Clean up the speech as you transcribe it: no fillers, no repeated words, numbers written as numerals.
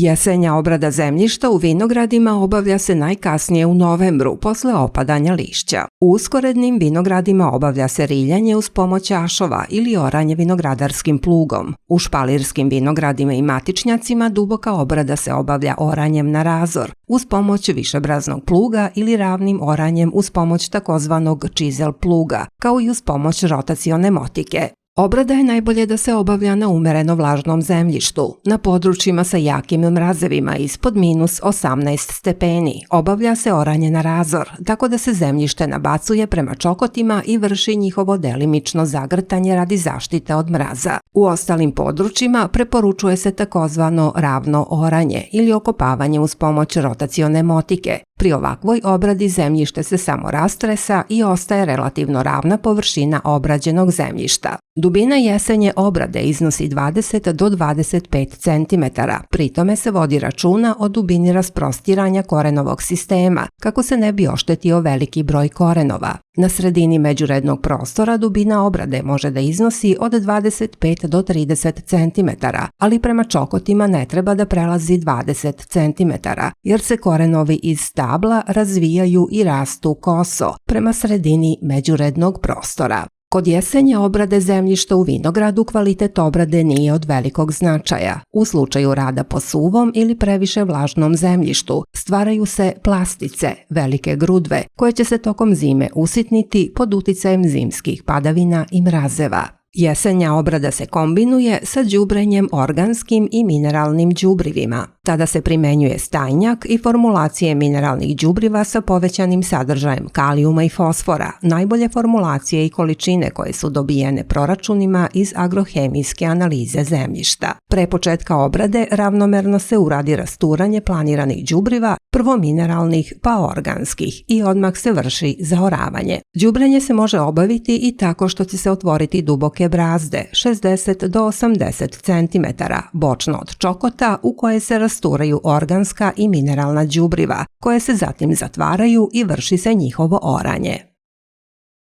Jesenja obrada zemljišta u vinogradima obavlja se najkasnije u novembru, posle opadanja lišća. U uskorednim vinogradima obavlja se riljanje uz pomoć ašova ili oranje vinogradarskim plugom. U špalirskim vinogradima i matičnjacima duboka obrada se obavlja oranjem na razor, uz pomoć višebraznog pluga ili ravnim oranjem uz pomoć takozvanog čizel pluga, kao i uz pomoć rotacione motike. Obrada je najbolje da se obavlja na umereno vlažnom zemljištu. Na područjima sa jakim mrazevima ispod -18 stepeni obavlja se oranje na razor, tako da se zemljište nabacuje prema čokotima i vrši njihovo delimično zagrtanje radi zaštite od mraza. U ostalim područjima preporučuje se takozvano ravno oranje ili okopavanje uz pomoć rotacione motike. Pri ovakvoj obradi zemljište se samo rastresa i ostaje relativno ravna površina obrađenog zemljišta. Dubina jesenje obrade iznosi 20 do 25 cm, pri tome se vodi računa o dubini rasprostiranja korenovog sistema, kako se ne bi oštetio veliki broj korenova. Na sredini međurednog prostora dubina obrade može da iznosi od 25 do 30 cm, ali prema čokotima ne treba da prelazi 20 cm, jer se korenovi iz stabla razvijaju i rastu koso prema sredini međurednog prostora. Kod jesenje obrade zemljišta u vinogradu kvalitet obrade nije od velikog značaja. U slučaju rada po suvom ili previše vlažnom zemljištu stvaraju se plastice, velike grudve, koje će se tokom zime usitniti pod uticajem zimskih padavina i mrazeva. Jesenja obrada se kombinuje sa đubrenjem organskim i mineralnim đubrivima. Tada se primenjuje stajnjak i formulacije mineralnih đubriva sa povećanim sadržajem kalijuma i fosfora, najbolje formulacije i količine koje su dobijene proračunima iz agrohemijske analize zemljišta. Pre početka obrade ravnomerno se uradi rasturanje planiranih đubriva, prvo mineralnih pa organskih, i odmah se vrši zaoravanje. Đubrenje se može obaviti i tako što će se otvoriti duboke brazde, 60 do 80 cm, bočno od čokota, u koje se rasturaju organska i mineralna đubriva, koje se zatim zatvaraju i vrši se njihovo oranje.